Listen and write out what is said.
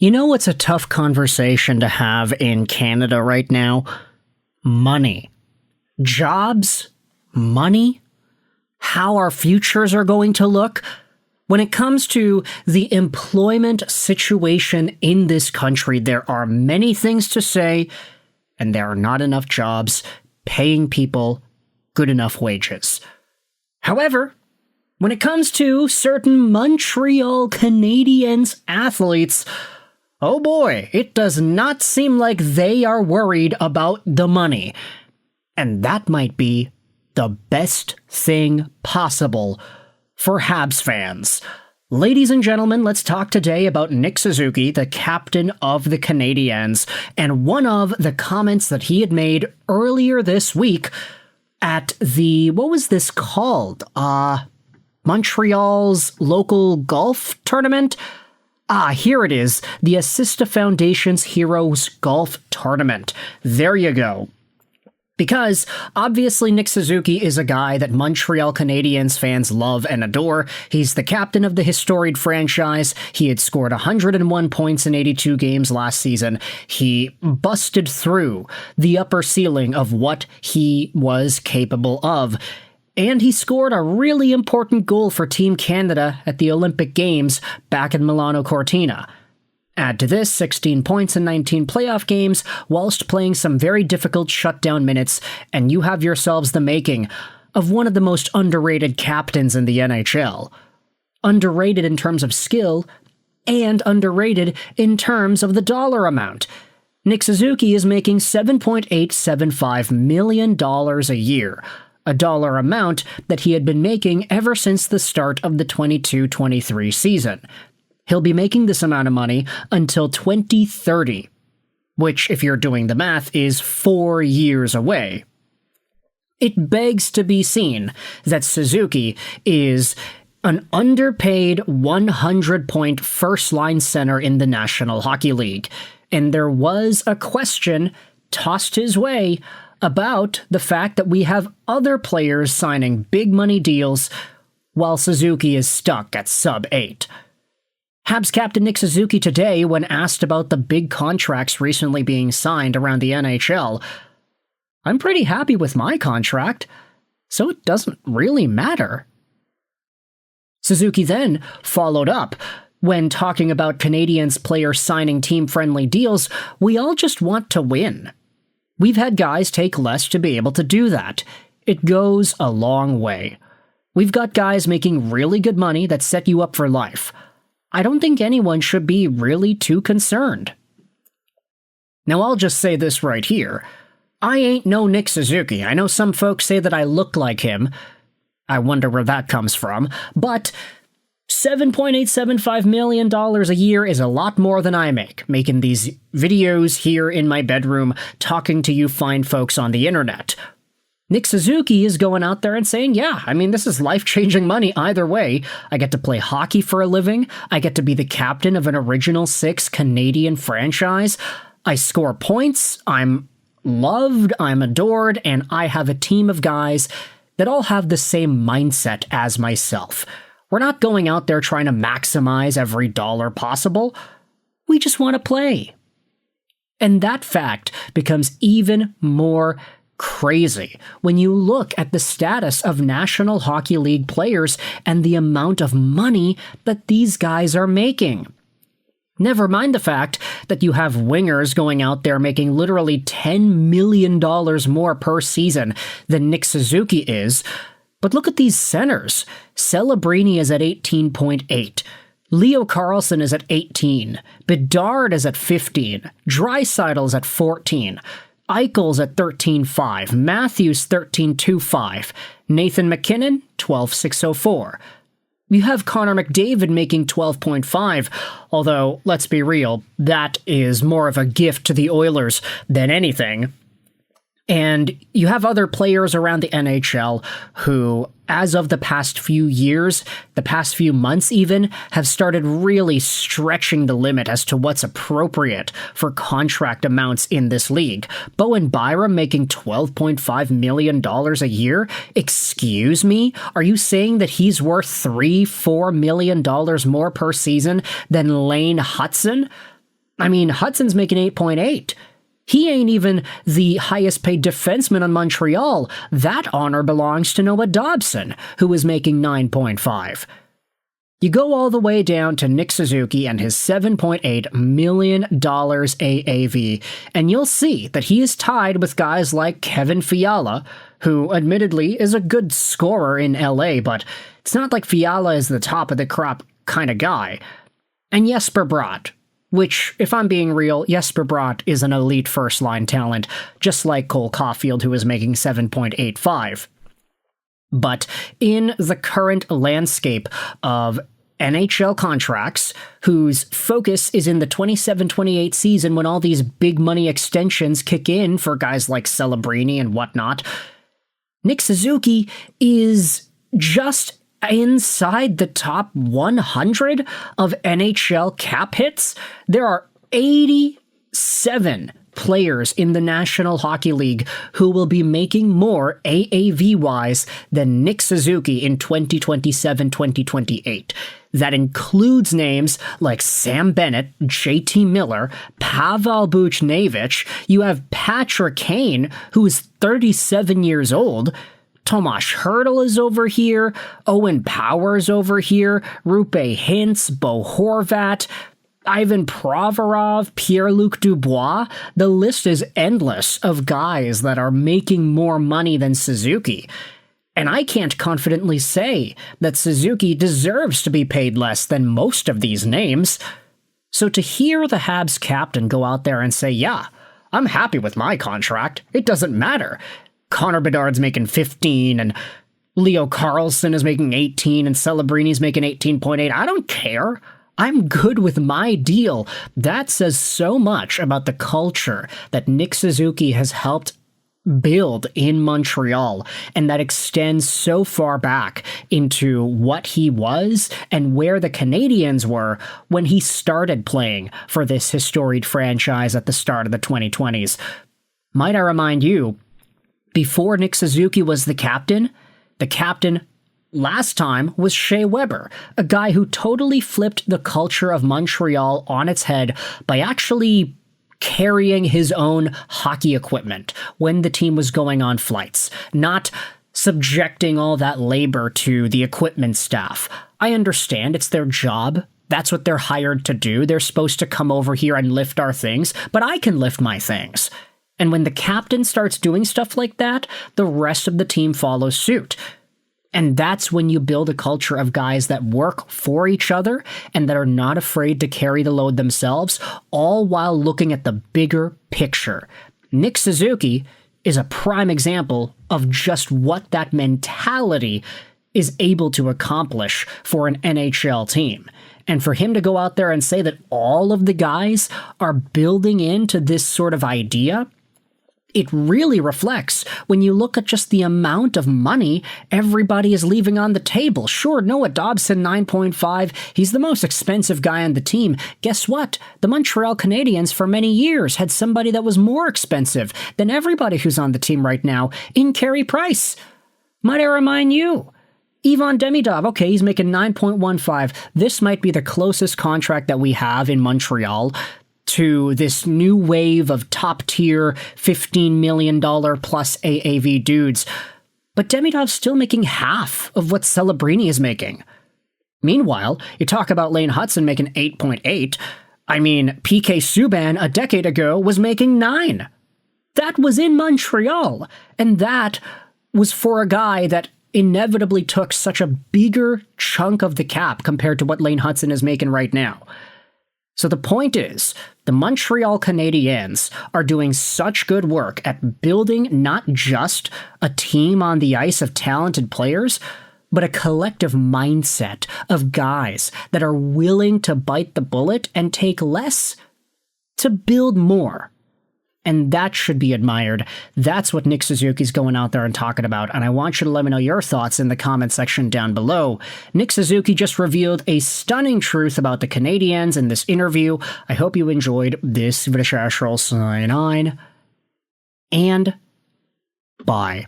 You know what's a tough conversation to have in Canada right now? Money. Jobs? Money? How our futures are going to look? When it comes to the employment situation in this country, there are many things to say, and there are not enough jobs paying people good enough wages. However, when it comes to certain Montreal Canadiens athletes, oh boy, it does not seem like they are worried about the money. And that might be the best thing possible for Habs fans. Ladies and gentlemen, let's talk today about Nick Suzuki, the captain of the Canadiens, and one of the comments that he had made earlier this week at the, what was this called? Montreal's local golf tournament? Here it is, the Assista Foundation's Heroes Golf Tournament. There you go. Because, obviously, Nick Suzuki is a guy that Montreal Canadiens fans love and adore. He's the captain of the historic franchise. He had scored 101 points in 82 games last season. He busted through the upper ceiling of what he was capable of. And he scored a really important goal for Team Canada at the Olympic Games back in Milano Cortina. Add to this 16 points in 19 playoff games whilst playing some very difficult shutdown minutes, and you have yourselves the making of one of the most underrated captains in the NHL. Underrated in terms of skill, and underrated in terms of the dollar amount. Nick Suzuki is making $7.875 million a year, a dollar amount that he had been making ever since the start of the 22-23 season. He'll be making this amount of money until 2030, which, if you're doing the math, is 4 years away. It begs to be seen that Suzuki is an underpaid 100-point first-line center in the National Hockey League, and there was a question tossed his way about the fact that we have other players signing big money deals while Suzuki is stuck at sub-8. Habs captain Nick Suzuki today, when asked about the big contracts recently being signed around the NHL, "I'm pretty happy with my contract, so it doesn't really matter." Suzuki then followed up, when talking about Canadiens players signing team-friendly deals, "We all just want to win. We've had guys take less to be able to do that. It goes a long way. We've got guys making really good money that set you up for life. I don't think anyone should be really too concerned." Now, I'll just say this right here. I ain't no Nick Suzuki. I know some folks say that I look like him. I wonder where that comes from. But $7.875 million a year is a lot more than I make, making these videos here in my bedroom, talking to you fine folks on the internet. Nick Suzuki is going out there and saying, yeah, I mean, this is life-changing money either way. I get to play hockey for a living. I get to be the captain of an Original Six Canadian franchise. I score points. I'm loved. I'm adored. And I have a team of guys that all have the same mindset as myself. We're not going out there trying to maximize every dollar possible. We just want to play. And that fact becomes even more crazy when you look at the status of National Hockey League players and the amount of money that these guys are making. Never mind the fact that you have wingers going out there making literally $10 million more per season than Nick Suzuki is, but look at these centers. Celebrini is at 18.8. Leo Carlson is at 18. Bedard is at 15. Draisaitl is at 14. Eichel's at 13.5, Matthews 13.25, Nathan McKinnon 12.604. You have Connor McDavid making 12.5, although, let's be real, that is more of a gift to the Oilers than anything. And you have other players around the NHL who, as of the past few years, the past few months even, have started really stretching the limit as to what's appropriate for contract amounts in this league. Bowen Byram making $12.5 million a year? Excuse me? Are you saying that he's worth $3-4 million more per season than Lane Hutson? I mean, Hudson's making 8.8. He ain't even the highest paid defenseman on Montreal. That honor belongs to Noah Dobson, who is making 9.5. You go all the way down to Nick Suzuki and his $7.8 million AAV, and you'll see that he is tied with guys like Kevin Fiala, who admittedly is a good scorer in LA, but it's not like Fiala is the top of the crop kind of guy. And Jesper Bratt, which, if I'm being real, Jesper Bratt is an elite first-line talent, just like Cole Caulfield, who is making 7.85. But in the current landscape of NHL contracts, whose focus is in the 27-28 season when all these big money extensions kick in for guys like Celebrini and whatnot, Nick Suzuki is just inside the top 100 of NHL cap hits. There are 87 players in the National Hockey League who will be making more AAV-wise than Nick Suzuki in 2027-2028. That includes names like Sam Bennett, JT Miller, Pavel Buchnevich. You have Patrick Kane, who is 37 years old. Tomas Hertl is over here, Owen Power's over here, Rupe Hintz, Bo Horvat, Ivan Provorov, Pierre-Luc Dubois. The list is endless of guys that are making more money than Suzuki. And I can't confidently say that Suzuki deserves to be paid less than most of these names. So to hear the Habs captain go out there and say, yeah, I'm happy with my contract, it doesn't matter. Connor Bedard's making 15, and Leo Carlson is making 18, and Celebrini's making 18.8. I don't care. I'm good with my deal. That says so much about the culture that Nick Suzuki has helped build in Montreal, and that extends so far back into what he was and where the Canadiens were when he started playing for this historic franchise at the start of the 2020s. Might I remind you, before Nick Suzuki was the captain last time was Shea Weber, a guy who totally flipped the culture of Montreal on its head by actually carrying his own hockey equipment when the team was going on flights, not subjecting all that labor to the equipment staff. I understand it's their job. That's what they're hired to do. They're supposed to come over here and lift our things, but I can lift my things. And when the captain starts doing stuff like that, the rest of the team follows suit. And that's when you build a culture of guys that work for each other and that are not afraid to carry the load themselves, all while looking at the bigger picture. Nick Suzuki is a prime example of just what that mentality is able to accomplish for an NHL team. And for him to go out there and say that all of the guys are building into this sort of idea, it really reflects when you look at just the amount of money everybody is leaving on the table. Sure, Noah Dobson, 9.5. He's the most expensive guy on the team. Guess what? The Montreal Canadiens for many years had somebody that was more expensive than everybody who's on the team right now in Carey Price. Might I remind you? Ivan Demidov, okay, he's making 9.15. This might be the closest contract that we have in Montreal to this new wave of top-tier $15 million plus AAV dudes. But Demidov's still making half of what Celebrini is making. Meanwhile, you talk about Lane Hutson making 8.8. I mean, PK Subban a decade ago was making 9. That was in Montreal. And that was for a guy that inevitably took such a bigger chunk of the cap compared to what Lane Hutson is making right now. So the point is, the Montreal Canadiens are doing such good work at building not just a team on the ice of talented players, but a collective mindset of guys that are willing to bite the bullet and take less to build more. And that should be admired. That's what Nick Suzuki's going out there and talking about, and I want you to let me know your thoughts in the comment section down below. Nick Suzuki just revealed a stunning truth about the Canadiens in this interview. I hope you enjoyed this video. Sign on, and bye.